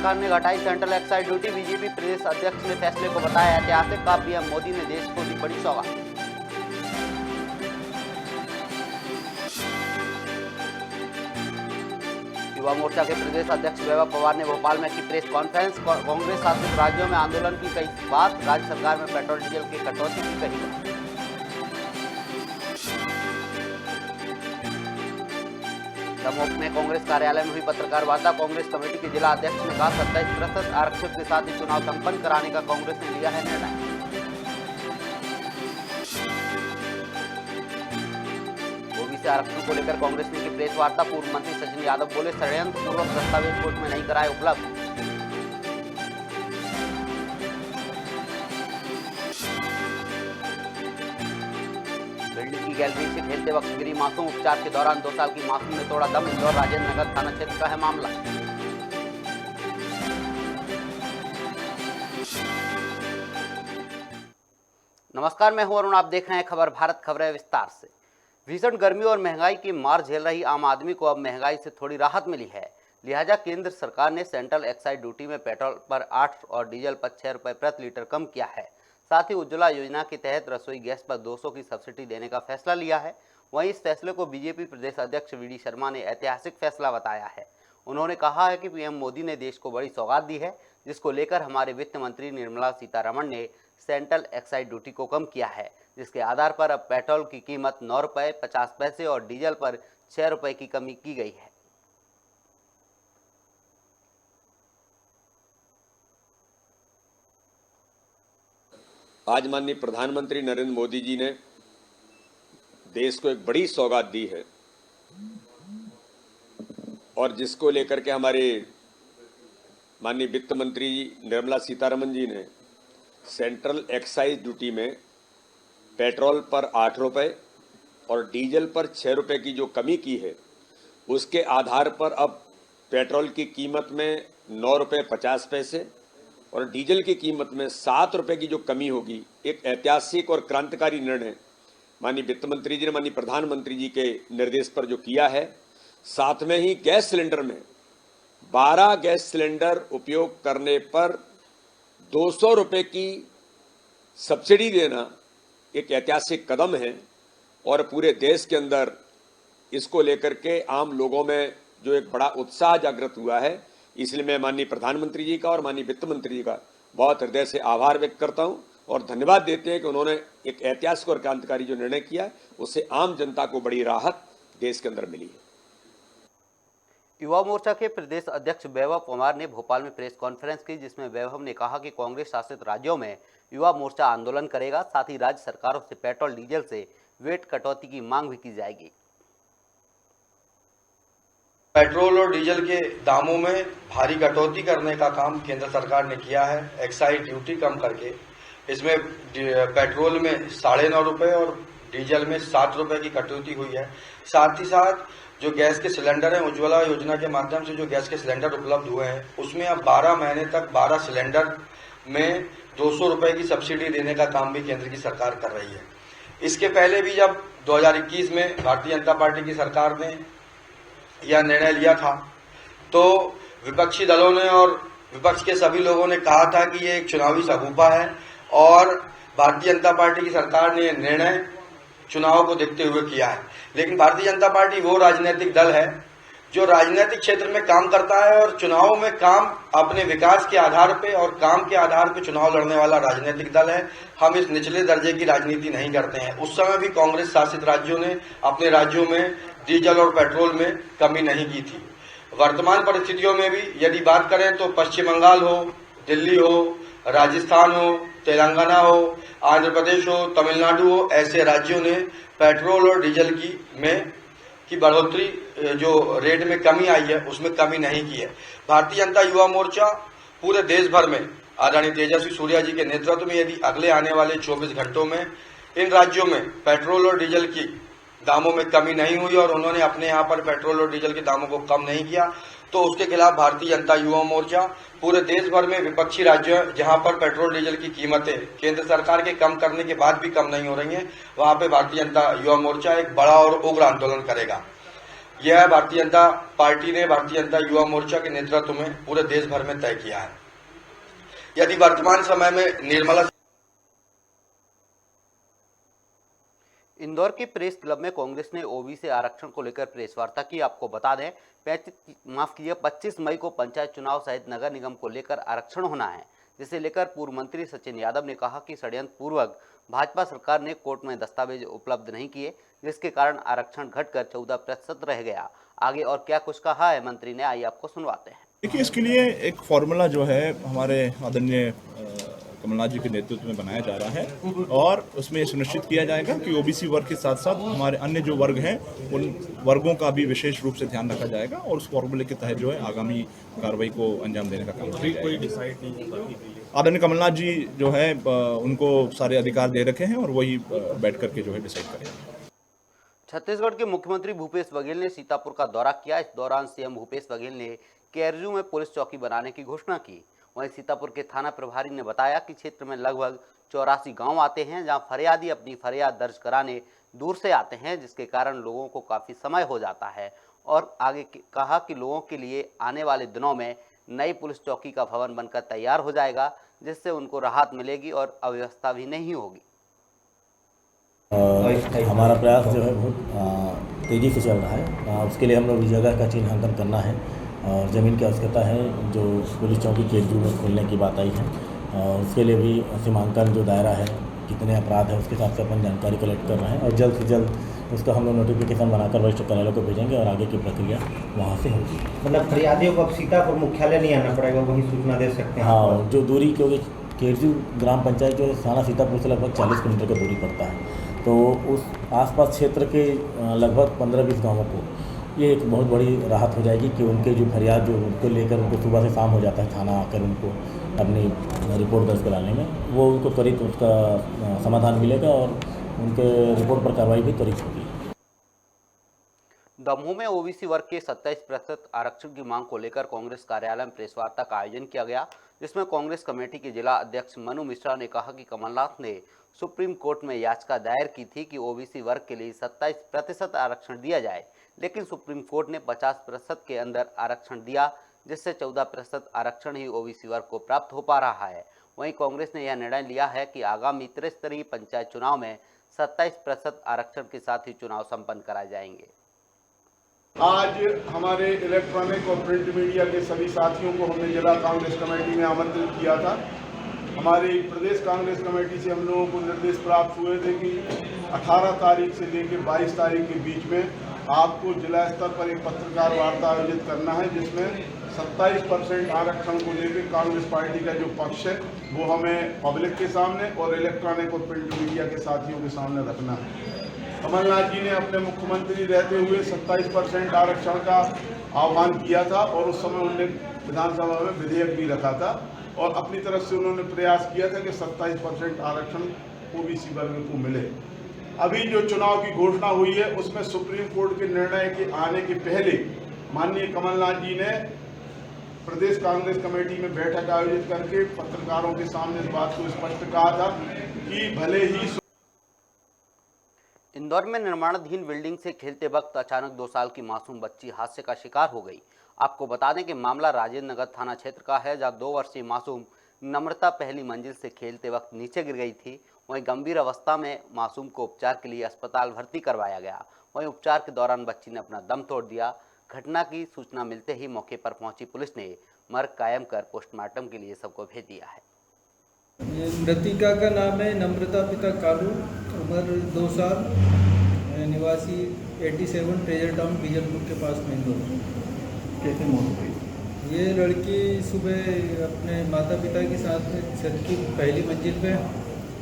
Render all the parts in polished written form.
सरकार ने घटाई सेंट्रल एक्साइज ड्यूटी। बीजेपी प्रदेश अध्यक्ष ने फैसले को बताया ऐतिहासिक। कहा पीएम मोदी ने देश को दी बड़ी सौगात। युवा मोर्चा के प्रदेश अध्यक्ष वैभव पवार ने भोपाल में की प्रेस कॉन्फ्रेंस। कांग्रेस शासित राज्यों में आंदोलन की कई बात। राज्य सरकार में पेट्रोल डीजल की कटौती की कही बात। दमोह में कांग्रेस कार्यालय में हुई पत्रकार वार्ता। कांग्रेस कमेटी के जिला अध्यक्ष ने कहा 27% आरक्षित के साथ ही चुनाव संपन्न कराने का कांग्रेस ने लिया है निर्णय। ओबीसी आरक्षण को लेकर कांग्रेस ने की प्रेस वार्ता। पूर्व मंत्री सचिन यादव बोले षड्यंत्र पूर्वक दस्तावेज कोर्ट में नहीं कराए उपलब्ध। बिल्डिंग की गैलरी से खेलते वक्त गिरी मासूम। उपचार के दौरान 2 साल की मासूम ने तोड़ा दम। इंदौर राजेंद्र नगर थाना क्षेत्र का है मामला। नमस्कार, मैं हूं अरुण। आप देख रहे हैं खबर भारत। खबरें विस्तार से। भीषण गर्मी और महंगाई की मार झेल रही आम आदमी को अब महंगाई से थोड़ी राहत मिली है। लिहाजा केंद्र सरकार ने सेंट्रल एक्साइज ड्यूटी में पेट्रोल पर 8 और डीजल पर 6 रुपए प्रति लीटर कम किया है। साथ ही उज्ज्वला योजना के तहत रसोई गैस पर 200 की सब्सिडी देने का फैसला लिया है। वहीं इस फैसले को बीजेपी प्रदेश अध्यक्ष वी.डी. शर्मा ने ऐतिहासिक फैसला बताया है। उन्होंने कहा है कि पीएम मोदी ने देश को बड़ी सौगात दी है, जिसको लेकर हमारे वित्त मंत्री निर्मला सीतारमण ने सेंट्रल एक्साइज ड्यूटी को कम किया है, जिसके आधार पर अब पेट्रोल की कीमत 9 रुपये 50 पैसे और डीजल पर 6 रुपये की कमी की गई है। आज माननीय प्रधानमंत्री नरेंद्र मोदी जी ने देश को एक बड़ी सौगात दी है और जिसको लेकर के हमारे माननीय वित्त मंत्री निर्मला सीतारमण जी ने सेंट्रल एक्साइज ड्यूटी में पेट्रोल पर 8 रुपये और डीजल पर 6 रुपये की जो कमी की है, उसके आधार पर अब पेट्रोल की कीमत में 9 रुपये 50 पैसे और डीजल की कीमत में 7 रुपये की जो कमी होगी, एक ऐतिहासिक और क्रांतिकारी निर्णय माननीय वित्त मंत्री जी ने माननीय प्रधानमंत्री जी के निर्देश पर जो किया है। साथ में ही गैस सिलेंडर में 12 गैस सिलेंडर उपयोग करने पर 200 रुपये की सब्सिडी देना एक ऐतिहासिक कदम है और पूरे देश के अंदर इसको लेकर के आम लोगों में जो एक बड़ा उत्साह जागृत हुआ है। इसलिए मैं माननीय प्रधानमंत्री जी का और माननीय वित्त मंत्री जी का बहुत हृदय से आभार व्यक्त करता हूं और धन्यवाद देते हैं कि उन्होंने एक ऐतिहासिक और क्रांतिकारी जो निर्णय किया है, उससे आम जनता को बड़ी राहत देश के अंदर मिली है। युवा मोर्चा के प्रदेश अध्यक्ष वैभव पवार ने भोपाल में प्रेस कॉन्फ्रेंस की, जिसमें वैभव ने कहा कि कांग्रेस शासित राज्यों में युवा मोर्चा आंदोलन करेगा। साथ ही राज्य सरकारों से पेट्रोल डीजल से वेट कटौती की मांग भी की जाएगी। पेट्रोल और डीजल के दामों में भारी कटौती करने का काम केंद्र सरकार ने किया है। एक्साइज ड्यूटी कम करके इसमें पेट्रोल में 9.5 रुपये और डीजल में 7 रुपये की कटौती हुई है। साथ ही साथ जो गैस के सिलेंडर हैं, उज्ज्वला योजना के माध्यम से जो गैस के सिलेंडर उपलब्ध हुए हैं, उसमें अब 12 महीने तक 12 सिलेंडर में 200 रुपये की सब्सिडी देने का काम भी केंद्र की सरकार कर रही है। इसके पहले भी जब 2021 में भारतीय जनता पार्टी की सरकार ने यह निर्णय लिया था, तो विपक्षी दलों ने और विपक्ष के सभी लोगों ने कहा था कि ये एक चुनावी सगुफा है और भारतीय जनता पार्टी की सरकार ने यह निर्णय चुनाव को देखते हुए किया है। लेकिन भारतीय जनता पार्टी वो राजनीतिक दल है जो राजनीतिक क्षेत्र में काम करता है और चुनाव में काम अपने विकास के आधार पे और काम के आधार पे चुनाव लड़ने वाला राजनीतिक दल है। हम इस निचले दर्जे की राजनीति नहीं करते हैं। उस समय भी कांग्रेस शासित राज्यों ने अपने राज्यों में डीजल और पेट्रोल में कमी नहीं की थी। वर्तमान परिस्थितियों में भी यदि बात करें तो पश्चिम बंगाल हो, दिल्ली हो, राजस्थान हो, तेलंगाना हो, आंध्र प्रदेश हो, तमिलनाडु हो, ऐसे राज्यों ने पेट्रोल और डीजल की बढ़ोतरी जो रेट में कमी आई है, उसमें कमी नहीं की है। भारतीय जनता युवा मोर्चा पूरे देश भर में आदरणीय तेजस्वी सूर्या जी के नेतृत्व में यदि अगले आने वाले 24 घंटों में इन राज्यों में पेट्रोल और डीजल की दामों में कमी नहीं हुई और उन्होंने अपने यहाँ पर पेट्रोल और डीजल के दामों को कम नहीं किया, तो उसके खिलाफ भारतीय जनता युवा मोर्चा पूरे देश भर में विपक्षी राज्यों जहां पर पेट्रोल डीजल की कीमतें केंद्र सरकार के कम करने के बाद भी कम नहीं हो रही हैं, वहां पे भारतीय जनता युवा मोर्चा एक बड़ा और उग्र आंदोलन करेगा। यह भारतीय जनता पार्टी ने भारतीय जनता युवा मोर्चा के नेतृत्व में पूरे देश भर में तय किया है। यदि वर्तमान समय में निर्मला इंदौर के प्रेस क्लब में कांग्रेस ने ओबीसी आरक्षण को लेकर प्रेस वार्ता की। आपको बता दें 25 मई को पंचायत चुनाव सहित नगर निगम को लेकर आरक्षण होना है, जिसे लेकर पूर्व मंत्री सचिन यादव ने कहा कि षड्यंत्र पूर्वक भाजपा सरकार ने कोर्ट में दस्तावेज उपलब्ध नहीं किए, जिसके कारण आरक्षण घटकर 14% रह गया। आगे और क्या कुछ कहा है मंत्री ने, आइए आपको सुनवाते हैं। देखिए, इसके लिए एक फॉर्मूला जो है हमारे आदरणीय कमलनाथ जी के नेतृत्व में बनाया जा रहा है और उसमें सुनिश्चित किया जाएगा कि ओबीसी वर्ग के साथ साथ हमारे अन्य जो वर्ग हैं उन वर्गों का भी विशेष रूप से ध्यान रखा जाएगा और उस फॉर्मूले के तहत जो है आगामी कार्रवाई को अंजाम देने का काम किया कोई डिसाइड नहीं होता। आदरणीय कमलनाथ जी जो है उनको सारे अधिकार दे रखे हैं और वही बैठ करके जो है डिसाइड करेंगे। छत्तीसगढ़ के मुख्यमंत्री भूपेश बघेल ने सीतापुर का दौरा किया। इस दौरान सीएम भूपेश बघेल ने केरजू में पुलिस चौकी बनाने की घोषणा की। वहीं सीतापुर के थाना प्रभारी ने बताया कि क्षेत्र में लगभग 84 गांव आते हैं, जहां फरियादी अपनी फरियाद दर्ज कराने दूर से आते हैं, जिसके कारण लोगों को काफ़ी समय हो जाता है। और आगे कहा कि लोगों के लिए आने वाले दिनों में नई पुलिस चौकी का भवन बनकर तैयार हो जाएगा, जिससे उनको राहत मिलेगी और अव्यवस्था भी नहीं होगी। हमारा प्रयास जो है बहुत तेज़ी से चल रहा है। उसके लिए हम लोग जगह का चिन्हांकन करना है और ज़मीन की आवश्यकता है। जो पुलिस चौकी केरजू में खोलने की बात आई है और उसके लिए भी सीमांकन जो दायरा है, कितने अपराध है, उसके हिसाब से अपन जानकारी कलेक्ट कर रहे हैं और जल्द से जल्द उसका हम लोग नोटिफिकेशन बनाकर वरिष्ठ कार्यालय को भेजेंगे और आगे की प्रक्रिया वहाँ से होगी। मतलब फरियादियों को अब सीतापुर मुख्यालय नहीं आना पड़ेगा, वहीं सूचना दे सकते हैं। हाँ, जो दूरी, क्योंकि केरजू ग्राम पंचायत जो थाना सीतापुर से लगभग 40 किलोमीटर की दूरी पड़ता है, तो उस आसपास क्षेत्र के लगभग 15-20 गाँवों को ये एक बहुत बड़ी राहत हो जाएगी कि उनके जो फरियाद जो उनको लेकर उनको सुबह से शाम हो जाता है थाना आकर उनको अपनी रिपोर्ट दर्ज कराने में, वो उनको त्वरित उसका समाधान मिलेगा और उनके रिपोर्ट पर कार्रवाई भी त्वरित होगी। दमोह में ओबीसी वर्ग के 27% आरक्षण की मांग को लेकर कांग्रेस कार्यालय में प्रेस वार्ता का आयोजन किया गया, जिसमें कांग्रेस कमेटी के जिला अध्यक्ष मनु मिश्रा ने कहा कि कमलनाथ ने सुप्रीम कोर्ट में याचिका दायर की थी कि ओबीसी वर्ग के लिए 27% आरक्षण दिया जाए, लेकिन सुप्रीम कोर्ट ने 50% के अंदर आरक्षण दिया, जिससे 14% आरक्षण ही ओबीसी वर्ग को प्राप्त हो पा रहा है। वहीं कांग्रेस ने यह निर्णय लिया है कि आगामी त्रिस्तरीय पंचायत चुनाव में 27% आरक्षण के साथ ही चुनाव संपन्न कराए जाएंगे। आज हमारे इलेक्ट्रॉनिक और प्रिंट मीडिया के सभी साथियों को हमने जिला कांग्रेस कमेटी ने आमंत्रित किया था। हमारी प्रदेश कांग्रेस कमेटी से हम लोगों को निर्देश प्राप्त हुए थे कि 18 तारीख से लेकर 22 तारीख के बीच में आपको जिला स्तर पर एक पत्रकार वार्ता आयोजित करना है, जिसमें 27% आरक्षण को लेकर कांग्रेस पार्टी का जो पक्ष है वो हमें पब्लिक के सामने और इलेक्ट्रॉनिक और प्रिंट मीडिया के साथियों के सामने रखना है। कमलनाथ जी ने अपने मुख्यमंत्री रहते हुए 27% आरक्षण का आह्वान किया था और उस समय उन्होंने विधानसभा में विधेयक भी रखा था और अपनी तरफ से उन्होंने प्रयास किया था कि 27% आरक्षण ओबीसी वर्ग को मिले। अभी जो चुनाव की घोषणा हुई है उसमें सुप्रीम कोर्ट के निर्णय के आने के पहले माननीय कमलनाथ जी ने प्रदेश कांग्रेस कमेटी में बैठक आयोजित करके पत्रकारों के सामने इस बात को स्पष्ट कहा था कि भले ही इंदौर में निर्माणाधीन बिल्डिंग से खेलते वक्त अचानक 2 साल की मासूम बच्ची हादसे का शिकार हो गई। आपको बता दें कि मामला राजेंद्र नगर थाना क्षेत्र का है, जहां 2 वर्षीय मासूम नम्रता पहली मंजिल से खेलते वक्त नीचे गिर गई थी। वहीं गंभीर अवस्था में मासूम को उपचार के लिए अस्पताल भर्ती करवाया गया। वहीं उपचार के दौरान बच्ची ने अपना दम तोड़ दिया। घटना की सूचना मिलते ही मौके पर पहुंची पुलिस ने मर्ग कायम कर पोस्टमार्टम के लिए सबको भेज दिया है। मृतिका का नाम है नम्रता, पिता कालू, उम्र 2 साल, निवासी 87 ट्रेजर टाउन बीजलपुर के पास में इंदौर। कैसे मौत हुई? ये लड़की सुबह अपने माता पिता के साथ में छत की पहली मंजिल पे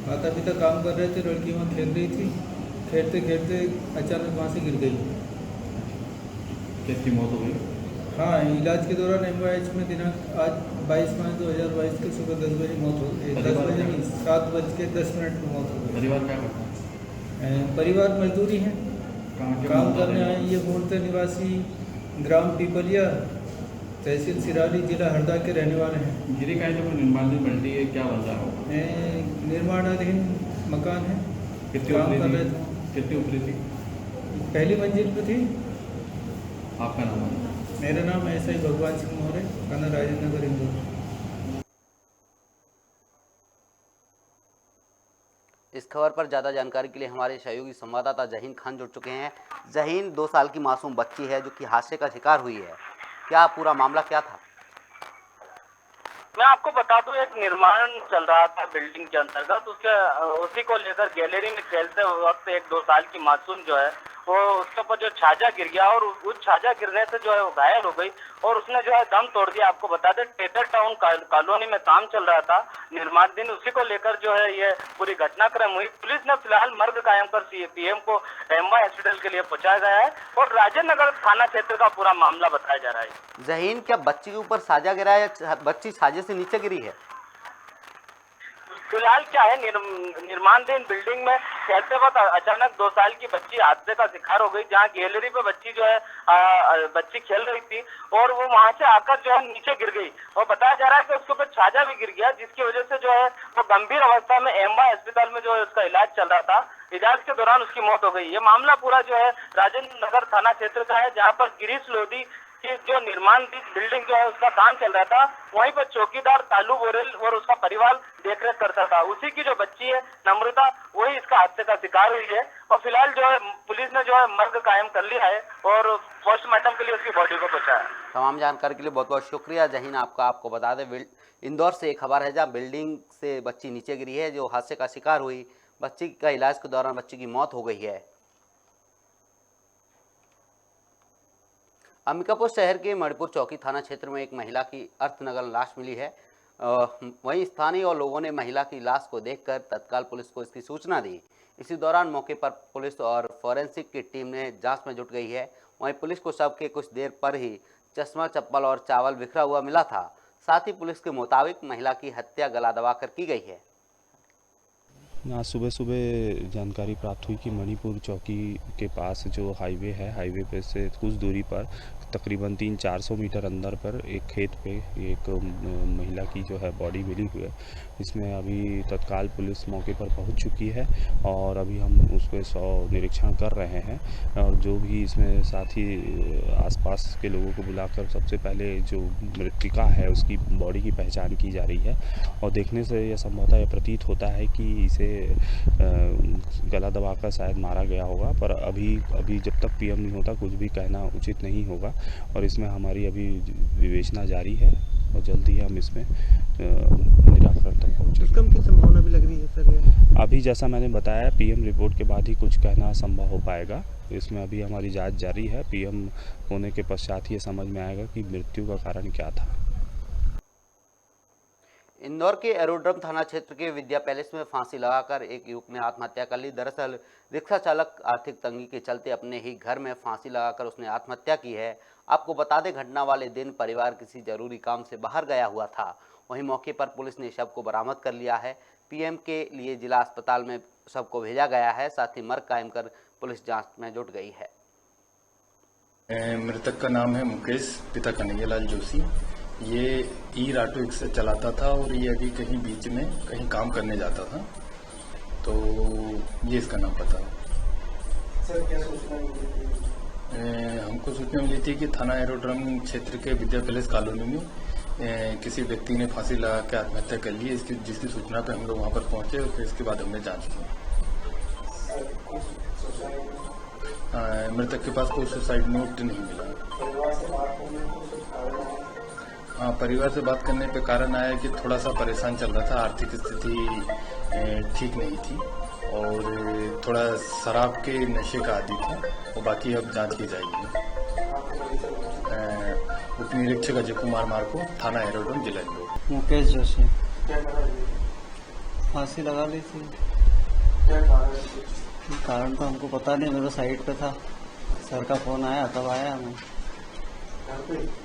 माता पिता काम कर रहे थे, लड़की वहाँ खेल रही थी। खेलते खेलते अचानक वहाँ से गिर गई। कैसी मौत हो गई? हाँ, इलाज के दौरान एमओएच में दिनांक आज 22 मार्च 2022 के सुबह 10 बजे मौत हो गई। 10 बजे नहीं, 7:10 को मौत हो गई। परिवार क्या करता है? परिवार मजदूरी है, काम करने आए। ये मूलतः निवासी ग्राम पिपलिया, तहसील सिराली, जिला हरदा के रहने वाले हैं। गिरी का जो निर्माणाधीन बिल्डिंग है, क्या बन रहा हो? निर्माणाधीन मकान है। कितनी उपरी थी? पहली मंजिल पे थी। आपका नाम है? मेरा नाम ऐसा ही भगवान सिंह मौर्य, थाना राजेंद्र नगर, इंदौर। इस खबर पर ज़्यादा जानकारी के लिए हमारे सहयोगी संवाददाता जहीन खान जुड़ चुके हैं। जहीन, 2 साल की मासूम बच्ची है जो कि हादसे का शिकार हुई है, क्या पूरा मामला क्या था? मैं आपको बता दूं, एक निर्माण चल रहा था बिल्डिंग के अंतर्गत, उसी को लेकर गैलरी में खेलते वक्त एक 2 साल की मासूम जो है वो उसके ऊपर जो छाजा गिर गया और उस छाजा गिरने से जो है वो घायल हो गई और उसने जो है दम तोड़ दिया। आपको बता दें, टेटर टाउन कॉलोनी में काम चल रहा था निर्माणाधीन, उसी को लेकर जो है ये पूरी घटनाक्रम हुई। पुलिस ने फिलहाल मर्ग कायम कर पीएम को एमवाई हॉस्पिटल के लिए पहुंचाया गया है और राजेंद्र नगर थाना क्षेत्र का पूरा मामला बताया जा रहा है। जहीन, क्या बच्ची के ऊपर साजा गिरा है या बच्ची साजे से नीचे गिरी है? फिलहाल क्या है, निर्माणाधीन बिल्डिंग में खेलते वक्त अचानक 2 साल की बच्ची हादसे का शिकार हो गई, जहां गैलरी पे बच्ची जो है बच्ची खेल रही थी और वो वहां से आकर जो है नीचे गिर गई और बताया जा रहा है कि उसके ऊपर छाजा भी गिर गया, जिसकी वजह से जो है वो गंभीर अवस्था में एमवाई अस्पताल में जो है उसका इलाज चल रहा था। इलाज के दौरान उसकी मौत हो गई। ये मामला पूरा जो है राजेंद्र नगर थाना क्षेत्र का है, जहाँ पर गिरीश लोधी की जो निर्माण बिल्डिंग जो है उसका काम चल रहा था, वहीं पर चौकीदार तालू बोरेल और उसका परिवार देखरेख करता था। उसी की जो बच्ची है नम्रता, वही इसका हादसे का शिकार हुई है और फिलहाल जो है पुलिस ने जो है मर्ग कायम कर लिया है और पोस्टमार्टम के लिए उसकी बॉडी को पहुंचाया। तमाम जानकारी के लिए बहुत बहुत शुक्रिया जहीन आपका। आपको बता दें, इंदौर से एक खबर है जहाँ बिल्डिंग से बच्ची नीचे गिरी है, जो हादसे का शिकार हुई। बच्ची का इलाज के दौरान बच्ची की मौत हो गई है। अंबिकापुर शहर के मणिपुर चौकी थाना क्षेत्र में एक महिला की अर्थनगन लाश मिली है। वहीं स्थानीय और लोगों ने महिला की लाश को देखकर तत्काल पुलिस को इसकी सूचना दी। इसी दौरान मौके पर पुलिस और फॉरेंसिक की टीम ने जांच में जुट गई है। वहीं पुलिस को शव के कुछ देर पर ही चश्मा, चप्पल और चावल बिखरा हुआ मिला था। साथ ही पुलिस के मुताबिक महिला की हत्या गला दबाकर की गई है। आज सुबह सुबह जानकारी प्राप्त हुई कि मणिपुर चौकी के पास जो हाईवे है, हाईवे पे से कुछ दूरी पर तकरीबन 300-400 मीटर अंदर पर एक खेत पे एक महिला की जो है बॉडी मिली हुई है। इसमें अभी तत्काल पुलिस मौके पर पहुंच चुकी है और अभी हम उसको निरीक्षण कर रहे हैं और जो भी इसमें साथ ही आसपास के लोगों को बुलाकर सबसे पहले जो मृतिका है उसकी बॉडी की पहचान की जा रही है और देखने से यह संभवतः यह प्रतीत होता है कि इसे गला दबाकर शायद मारा गया होगा, पर अभी जब तक पीएम नहीं होता कुछ भी कहना उचित नहीं होगा और इसमें हमारी अभी विवेचना जारी है और जल्दी ही हम इसमें निराकरण तक पहुँचेंगे। दुष्कर्म की संभावना भी लग रही है सर? अभी जैसा मैंने बताया, पीएम रिपोर्ट के बाद ही कुछ कहना संभव हो पाएगा। इसमें अभी हमारी जांच जारी है। पीएम होने के पश्चात ये समझ में आएगा कि मृत्यु का कारण क्या था। इंदौर के एरोड्रम थाना क्षेत्र के विद्या पैलेस में फांसी लगाकर एक युवक ने आत्महत्या कर ली। दरअसल रिक्शा चालक आर्थिक तंगी के चलते अपने ही घर में फांसी लगाकर उसने आत्महत्या की है। आपको बता दें, घटना वाले दिन परिवार किसी जरूरी काम से बाहर गया हुआ था। वहीं मौके पर पुलिस ने शव को बरामद कर लिया है। पीएम के लिए जिला अस्पताल में शव को भेजा गया है। साथ ही मर्ग कायम कर पुलिस जाँच में जुट गई है। मृतक का नाम है मुकेश, पिता कन्हैयालाल जोशी। ये ऑटो रिक्शा चलाता था और ये अभी कहीं बीच में कहीं काम करने जाता था, तो ये इसका नाम पता। सर, क्या सूचना मिली थी? हमको सूचना मिली थी कि थाना एरोड्रम क्षेत्र के विद्या पैलेस कॉलोनी में किसी व्यक्ति ने फांसी लगा के आत्महत्या कर ली, जिसकी सूचना पे हम लोग वहाँ पर पहुँचे और फिर इसके बाद हमने जाँच की। मृतक के पास कोई सुसाइड नोट नहीं मिला। हाँ, परिवार से बात करने पे कारण आया कि थोड़ा सा परेशान चल रहा था, आर्थिक स्थिति ठीक नहीं थी और थोड़ा शराब के नशे का आदी था और बाकी अब जांच की जाएगी। उप निरीक्षक अजय कुमार मार्को, थाना एरोड्रम, जिला इंदौर। मुकेश जोशी फांसी लगा ली थी। कारण तो हमको पता नहीं, मैं तो साइड पे था, सर का फोन आया तब आया मैं।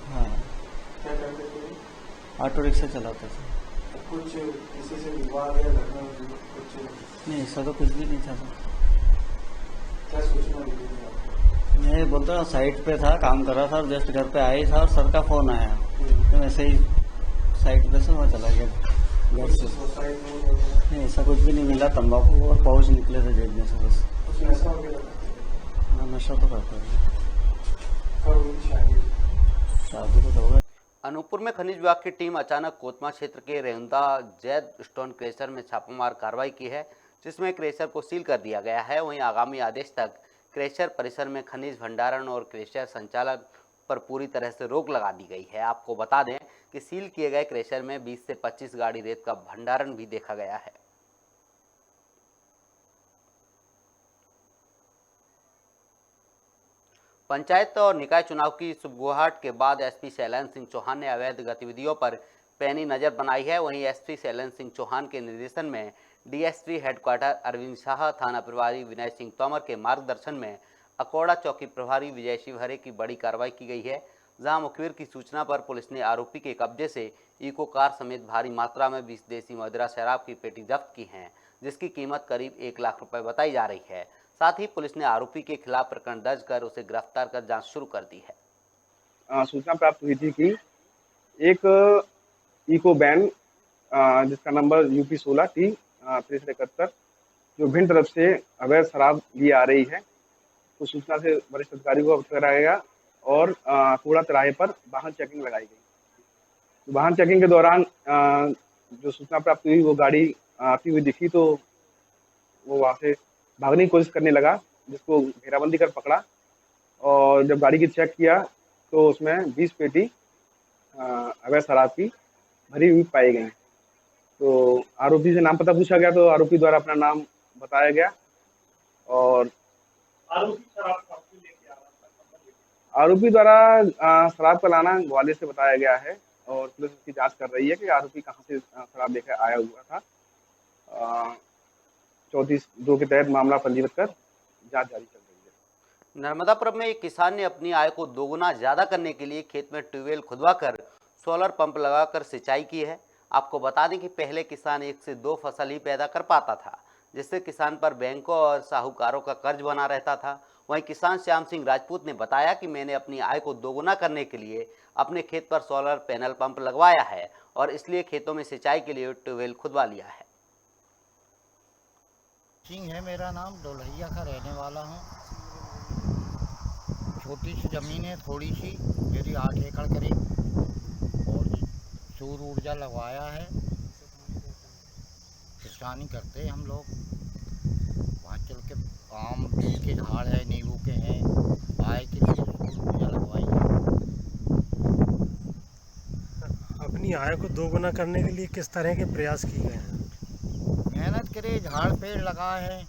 हाँ, ऑटो रिक्शा चलाता था। कुछ किसी से विवाद या घटना कुछ नहीं, ऐसा तो कुछ भी नहीं था। क्या सूचना मिली? मैं बोलता हूँ साइड पे था, काम कर रहा था और जस्ट घर पे आया ही था और सर का फोन आया, तो वैसे ही साइड पे से मैं चला गया घर से। नहीं, ऐसा कुछ भी नहीं मिला। तंबाकू और पाउच निकले थे जेब में से बस। कुछ नशा वगैरह? हाँ, नशा तो करता है। अनूपपुर में खनिज विभाग की टीम अचानक कोतमा क्षेत्र के रेहुंदा जैद स्टोन क्रेशर में छापामार कार्रवाई की है, जिसमें क्रेशर को सील कर दिया गया है। वहीं आगामी आदेश तक क्रेशर परिसर में खनिज भंडारण और क्रेशर संचालन पर पूरी तरह से रोक लगा दी गई है। आपको बता दें कि सील किए गए क्रेशर में 20 से 25 गाड़ी रेत का भंडारण भी देखा गया है। पंचायत और निकाय चुनाव की सुबुगाहट के बाद एसपी शैलेंद्र सिंह चौहान ने अवैध गतिविधियों पर पैनी नजर बनाई है। वहीं एसपी शैलेंद्र सिंह चौहान के निर्देशन में डीएसपी हेडक्वार्टर अरविंद शाह, थाना प्रभारी विनय सिंह तोमर के मार्गदर्शन में अकोड़ा चौकी प्रभारी विजय शिवहरे की बड़ी कार्रवाई की गई है, जहां मुखबिर की सूचना पर पुलिस ने आरोपी के कब्जे से इको कार समेत भारी मात्रा में 20 देसी मदिरा शराब की पेटी जब्त की हैं, जिसकी कीमत करीब 1 लाख रुपए बताई जा रही है। साथ ही पुलिस ने आरोपी के खिलाफ प्रकरण दर्ज कर उसे गिरफ्तार कर जांच शुरू कर दी है। सूचना प्राप्त हुई थी कि एक इको वैन जिसका नंबर UP 16 T 371 जो भिन्न तरफ से अवैध शराब लिए आ रही है, तो सूचना से वरिष्ठ अधिकारी को अवगत कराया गया और कूड़ा तिराहे पर वाहन चेकिंग लगाई गई। वाहन चेकिंग के दौरान जो सूचना प्राप्त हुई वो गाड़ी आती हुई दिखी, तो वो वहाँ से भागने की कोशिश करने लगा, जिसको घेराबंदी कर पकड़ा और जब गाड़ी की चेक किया तो उसमें 20 पेटी अवैध शराब की भरी हुई पाई गई। तो आरोपी से नाम पता पूछा गया तो आरोपी द्वारा अपना नाम बताया गया और आरोपी द्वारा शराब का लाना ग्वालियर से बताया गया है और पुलिस उसकी जांच कर रही है कि आरोपी कहां से शराब लेकर आया हुआ था। 34(2) के तहत मामला पंजीबद्ध कर जांच जारी चल रही है। नर्मदापुरम में एक किसान ने अपनी आय को दोगुना ज्यादा करने के लिए खेत में ट्यूबवेल खुदवाकर सोलर पंप लगाकर सिंचाई की है। आपको बता दें कि पहले किसान 1 से 2 फसल ही पैदा कर पाता था, जिससे किसान पर बैंकों और साहूकारों का कर्ज बना रहता था। वहीं किसान श्याम सिंह राजपूत ने बताया कि मैंने अपनी आय को दोगुना करने के लिए अपने खेत पर सोलर पैनल पंप लगवाया है और इसलिए खेतों में सिंचाई के लिए ट्यूबवेल खुदवा लिया है। सिंह है मेरा नाम, डोलहिया का रहने वाला हूँ। छोटी सी ज़मीन है, थोड़ी सी, मेरी 8 एकड़ करीब और सौर ऊर्जा लगवाया है। किसानी करते हैं हम लोग। वहाँ चल के आम के झाड़ है, नींबू के हैं, आय के लिए सौर ऊर्जा लगवाई है। अपनी आय को दोगुना करने के लिए किस तरह के प्रयास किए गए हैं? मेहनत करे, झाड़ पेड़ लगाए हैं,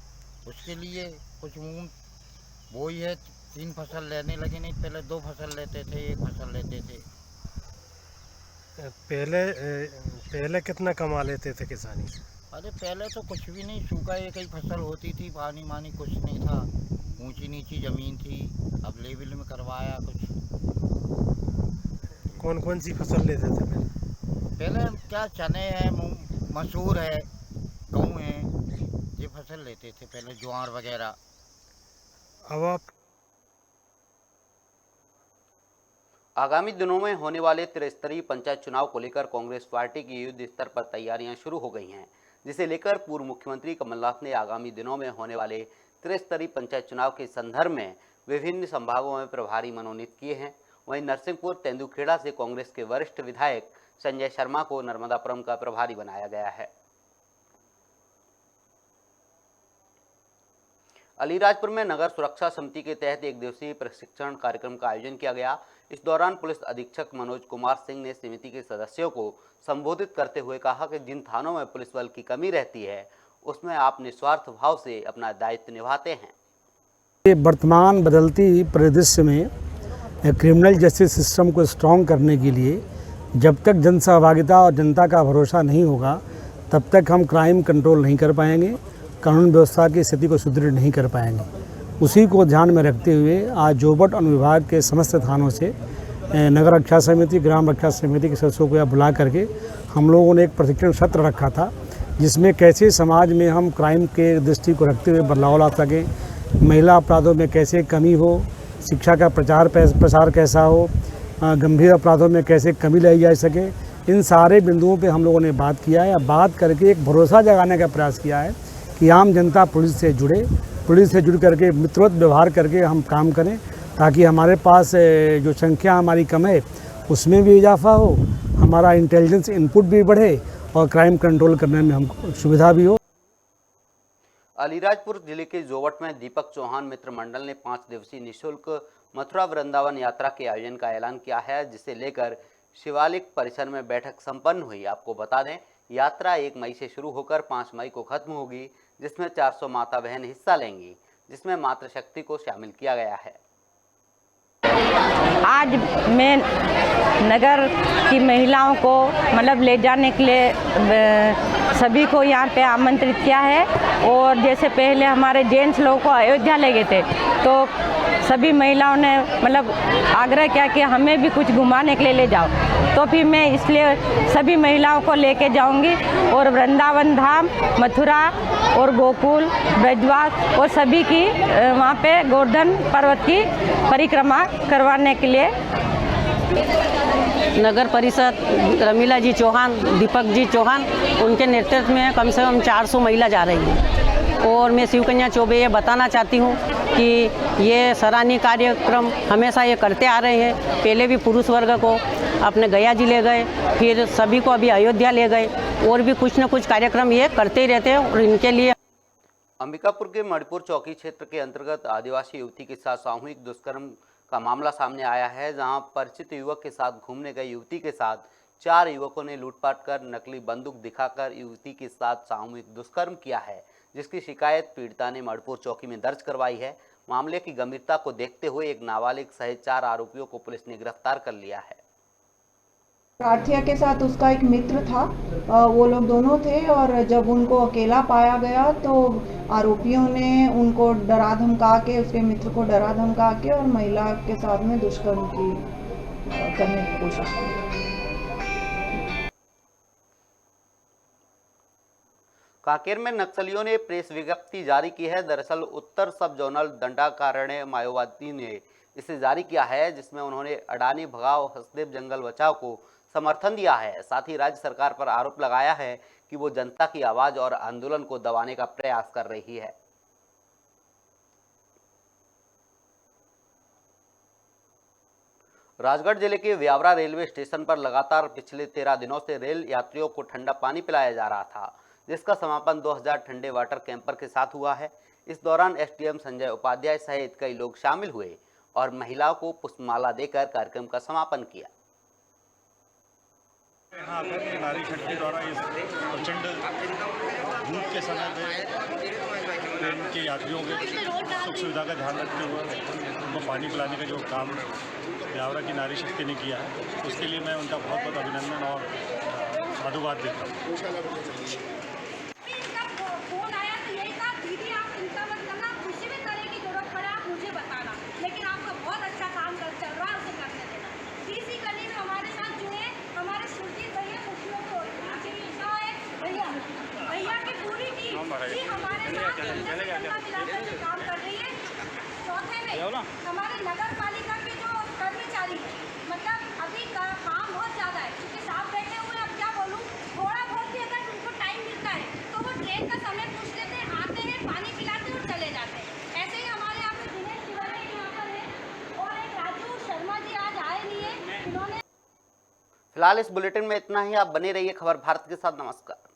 उसके लिए कुछ वो ही है। 3 फसल लेने लगे, नहीं पहले 2 फसल लेते थे, 1 फसल लेते थे। पहले कितना कमा लेते थे किसानी से? अरे पहले तो कुछ भी नहीं, सूखा एक ही फसल होती थी, पानी मानी कुछ नहीं था, ऊंची नीची ज़मीन थी। अब लेवल में करवाया कुछ। कौन कौन सी फसल लेते थे पहले? क्या चने हैं, मसूर है, गेहूँ है, ये फसल लेते थे पहले, ज्वार वगैरह। अब आप आगामी दिनों में होने वाले त्रिस्तरीय पंचायत चुनाव को लेकर कांग्रेस पार्टी की युद्ध स्तर पर तैयारियां शुरू हो गई हैं, जिसे लेकर पूर्व मुख्यमंत्री कमलनाथ ने आगामी दिनों में होने वाले त्रिस्तरीय पंचायत चुनाव के संदर्भ में विभिन्न संभागों में प्रभारी मनोनीत किए हैं। वहीं नरसिंहपुर तेंदुखेड़ा से कांग्रेस के वरिष्ठ विधायक संजय शर्मा को नर्मदापुरम का प्रभारी बनाया गया है। अलीराजपुर में नगर सुरक्षा समिति के तहत 1 दिवसीय प्रशिक्षण कार्यक्रम का आयोजन किया गया। इस दौरान पुलिस अधीक्षक मनोज कुमार सिंह ने समिति के सदस्यों को संबोधित करते हुए कहा कि जिन थानों में पुलिस बल की कमी रहती है, उसमें आप निस्वार्थ भाव से अपना दायित्व निभाते हैं। वर्तमान बदलती परिदृश्य में क्रिमिनल जस्टिस सिस्टम को स्ट्रॉन्ग करने के लिए जब तक जन सहभागिता और जनता का भरोसा नहीं होगा, तब तक हम क्राइम कंट्रोल नहीं कर पाएंगे, कानून व्यवस्था की स्थिति को सुदृढ़ नहीं कर पाएंगे। उसी को ध्यान में रखते हुए आज जोबट अनुविभाग के समस्त थानों से नगर रक्षा समिति, ग्राम रक्षा समिति के सदस्यों को यहाँ बुला करके हम लोगों ने एक प्रशिक्षण सत्र रखा था, जिसमें कैसे समाज में हम क्राइम के दृष्टि को रखते हुए बदलाव ला सकें, महिला अपराधों में कैसे कमी हो, शिक्षा का प्रसार कैसा हो, गंभीर अपराधों में कैसे कमी लाई जा सके। इन सारे बिंदुओं पे हम लोगों ने बात किया है। बात करके एक भरोसा जगाने का प्रयास किया है कि आम जनता पुलिस से जुड़े, पुलिस से जुड़ करके मित्रवत व्यवहार करके हम काम करें, ताकि हमारे पास जो संख्या हमारी कम है उसमें भी इजाफा हो, हमारा इंटेलिजेंस इनपुट भी बढ़े और क्राइम कंट्रोल करने में हमको सुविधा भी हो। अलीराजपुर जिले के जोवट में दीपक चौहान मित्र मंडल ने 5 दिवसीय निःशुल्क मथुरा वृंदावन यात्रा के आयोजन का ऐलान किया है, जिसे लेकर शिवालिक परिसर में बैठक संपन्न हुई। आपको बता दें, यात्रा 1 मई से शुरू होकर 5 मई को खत्म होगी, जिसमें 400 माता बहन हिस्सा लेंगी, जिसमें मातृशक्ति को शामिल किया गया है। आज मैं नगर की महिलाओं को मतलब ले जाने के लिए सभी को यहाँ पे आमंत्रित किया है। और जैसे पहले हमारे जेंट्स लोगों को अयोध्या ले गए थे, तो सभी महिलाओं ने मतलब आग्रह किया कि हमें भी कुछ घुमाने के लिए ले जाओ, तो फिर मैं इसलिए सभी महिलाओं को लेके जाऊंगी और वृंदावन धाम, मथुरा और गोकुल, ब्रजवास और सभी की वहाँ पे गोवर्धन पर्वत की परिक्रमा करवाने के लिए। नगर परिषद रमीला जी चौहान, दीपक जी चौहान, उनके नेतृत्व में कम से कम 400 महिला जा रही हैं। और मैं शिवकन्या चौबे ये बताना चाहती हूँ कि ये सराहनीय कार्यक्रम हमेशा ये करते आ रहे हैं। पहले भी पुरुष वर्ग को अपने गया जी ले गए, फिर सभी को अभी अयोध्या ले गए, और भी कुछ न कुछ कार्यक्रम ये करते ही रहते हैं। और इनके लिए अंबिकापुर के मणिपुर चौकी क्षेत्र के अंतर्गत आदिवासी युवती के साथ सामूहिक दुष्कर्म का मामला सामने आया है, जहां परिचित युवक के साथ घूमने गई युवती के साथ 4 युवकों ने लूटपाट कर नकली बंदूक दिखाकर युवती के साथ सामूहिक दुष्कर्म किया है, जिसकी शिकायत पीड़िता ने मणिपुर चौकी में दर्ज करवाई है। मामले की गंभीरता को देखते हुए एक नाबालिग सहित 4 आरोपियों को पुलिस ने गिरफ्तार कर लिया है। प्रार्थया के साथ उसका एक मित्र था, वो लोग दोनों थे, और जब उनको अकेला पाया गया तो आरोपियों ने उनको डरा धमका के, उसके मित्र को डरा धमका के और महिला के साथ में दुष्कर्म करने की कोशिश की। कांकेर में नक्सलियों ने प्रेस विज्ञप्ति जारी की है। दरअसल उत्तर सब जोनल दंडाकारण्य माओवादी ने इसे जारी किया है, जिसमें उन्होंने अडानी भगाओ हसदेव जंगल बचाओ को समर्थन दिया है। साथ ही राज्य सरकार पर आरोप लगाया है कि वो जनता की आवाज और आंदोलन को दबाने का प्रयास कर रही है। राजगढ़ जिले के व्यावरा रेलवे स्टेशन पर लगातार पिछले 13 दिनों से रेल यात्रियों को ठंडा पानी पिलाया जा रहा था, जिसका समापन 2000 ठंडे वाटर कैंपर के साथ हुआ है। इस दौरान एसडीएम संजय उपाध्याय सहित कई लोग शामिल हुए और महिलाओं को पुष्पमाला देकर कार्यक्रम का समापन किया। यहाँ आकर नारी शक्ति द्वारा इस प्रचंड धूप के समय पे ट्रेन के यात्रियों के सुख सुविधा का ध्यान रखते हुए उनको पानी पिलाने का जो काम ब्यावरा की नारी शक्ति ने किया है, उसके लिए मैं उनका बहुत बहुत अभिनंदन और साधुवाद देता हूँ। हमारे नगर पालिका के जो कर्मचारी हैं, मतलब अभी का काम बहुत ज़्यादा है, क्योंकि साफ बैठे हुए, अब क्या बोलूँ, थोड़ा बहुत भी अगर उनको टाइम मिलता है तो वो ट्रेन का समय पूछ लेते हैं, आते हैं, पानी पिलाते और चले जाते हैं। ऐसे ही हमारे यहाँ पे दिनेश तिवारी यहाँ पर है और एक राजू शर्मा जी आज आए नहीं है, इन्होंने। फिलहाल इस बुलेटिन में इतना ही। आप बने रहिए खबर भारत के साथ। नमस्कार।